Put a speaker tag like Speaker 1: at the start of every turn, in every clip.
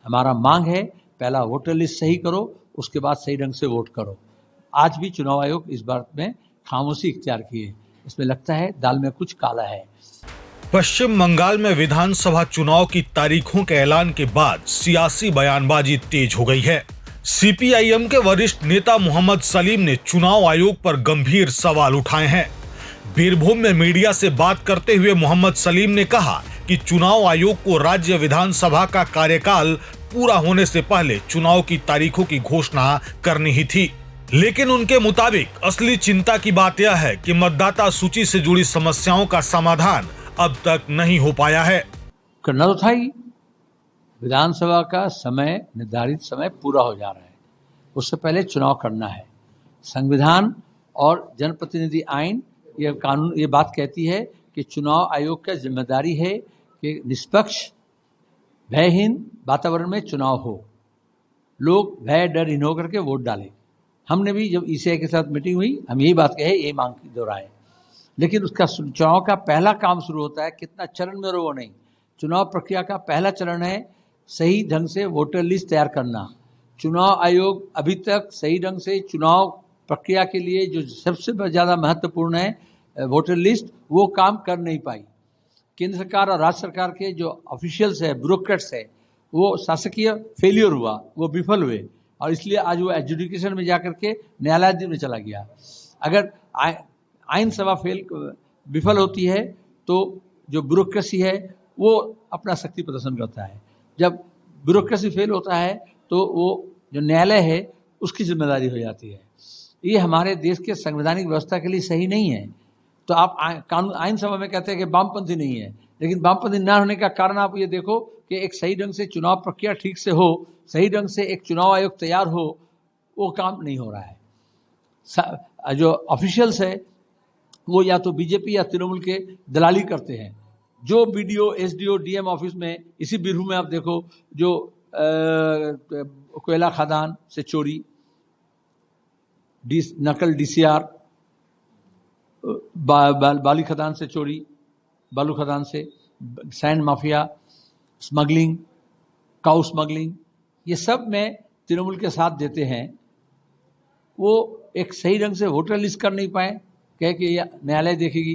Speaker 1: हमारा मांग है पहला वोटर लिस्ट सही करो, उसके बाद सही ढंग से वोट करो। आज भी चुनाव आयोग इस बात में खामोशी इख्तियार की है। इसमें लगता है दाल में कुछ काला है।
Speaker 2: पश्चिम बंगाल में विधानसभा चुनाव की तारीखों के ऐलान के बाद सियासी बयानबाजी तेज हो गई है। सीपीआईएम के वरिष्ठ नेता मोहम्मद सलीम ने चुनाव आयोग पर गंभीर सवाल उठाए हैं। बीरभूम में मीडिया से बात करते हुए मोहम्मद सलीम ने कहा कि चुनाव आयोग को राज्य विधानसभा का कार्यकाल पूरा होने से पहले चुनाव की तारीखों की घोषणा करनी ही थी। लेकिन उनके मुताबिक असली चिंता की बात यह है कि मतदाता सूची से जुड़ी समस्याओं का समाधान अब तक नहीं हो पाया है।
Speaker 1: करना तो था ही, विधानसभा का समय, निर्धारित समय पूरा हो जा रहा है, उससे पहले चुनाव करना है। संविधान और जनप्रतिनिधि आइन यह कानून ये बात कहती है कि चुनाव आयोग का जिम्मेदारी है कि निष्पक्ष भयहीन वातावरण में चुनाव हो, लोग भय डरहीन होकर के वोट डालें। हमने भी जब ईसीआई के साथ मीटिंग हुई, हम यही बात कहे, यही मांग दोहराए। लेकिन उसका चुनाव का पहला काम शुरू होता है, कितना चरण में वो नहीं, चुनाव प्रक्रिया का पहला चरण है सही ढंग से वोटर लिस्ट तैयार करना। चुनाव आयोग अभी तक सही ढंग से चुनाव प्रक्रिया के लिए जो सबसे ज़्यादा महत्वपूर्ण है वोटर लिस्ट, वो काम कर नहीं पाई। केंद्र सरकार और राज्य सरकार के जो ऑफिशियल्स है, ब्यूरोक्रेट्स है, वो शासकीय फेलियर हुआ, वो विफल हुए और इसलिए आज वो एडजुडिकेशन में जाकर के न्यायालय में चला गया। अगर आइन सभा विफल होती है तो जो ब्यूरोक्रेसी है वो अपना शक्ति प्रदर्शन करता है। जब ब्यूरोक्रेसी फेल होता है तो वो जो न्यायालय है उसकी जिम्मेदारी हो जाती है। ये हमारे देश के संवैधानिक व्यवस्था के लिए सही नहीं है। तो आप कानून आइन सभा में कहते हैं कि वामपंथी नहीं है, लेकिन वामपंथी न होने का कारण आप ये देखो कि एक सही ढंग से चुनाव प्रक्रिया ठीक से हो, सही ढंग से एक चुनाव आयोग तैयार हो, वो काम नहीं हो रहा है। जो ऑफिशियल्स है वो या तो बीजेपी या तृणमूल के दलाली करते हैं। जो बीडीओ, एसडीओ, डीएम ऑफिस में, इसी बीरभूम में आप देखो, जो कोयला खदान से चोरी, नकल डीसीआर, बाली खदान से चोरी, बालू खदान से sand mafia, smuggling, cow smuggling, ये सब में तृणमूल के साथ देते हैं। वो एक सही ढंग से वोटर लिस्ट कर नहीं पाए, कह के न्यायालय देखेगी।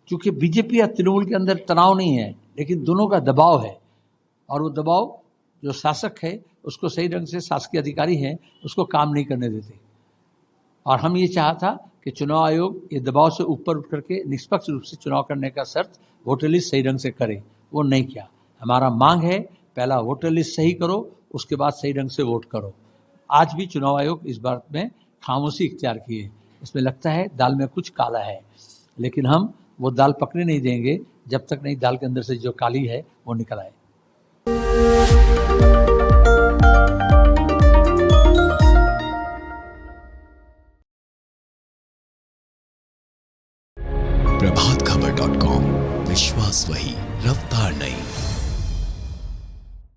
Speaker 1: क्योंकि बीजेपी या तृणमूल के अंदर तनाव नहीं है, लेकिन दोनों का दबाव है, और वो दबाव जो शासक है उसको सही ढंग से, शासकीय अधिकारी हैं उसको काम नहीं करने देते। और हम ये चाहा था कि चुनाव आयोग ये दबाव से ऊपर उठ करके निष्पक्ष रूप से चुनाव करने का शर्त वोटर लिस्ट सही ढंग से करे, वो नहीं किया। हमारा मांग है पहला वोटर लिस्ट सही करो, उसके बाद सही ढंग से वोट करो। आज भी चुनाव आयोग इस बात में खामोशी इख्तियार की है। इसमें लगता है दाल में कुछ काला है, लेकिन हम वो दाल पकने नहीं देंगे जब तक नहीं दाल के अंदर से जो काली है वो निकल आए।
Speaker 3: प्रभातखबर.com, विश्वास वही, रफ्तार नहीं।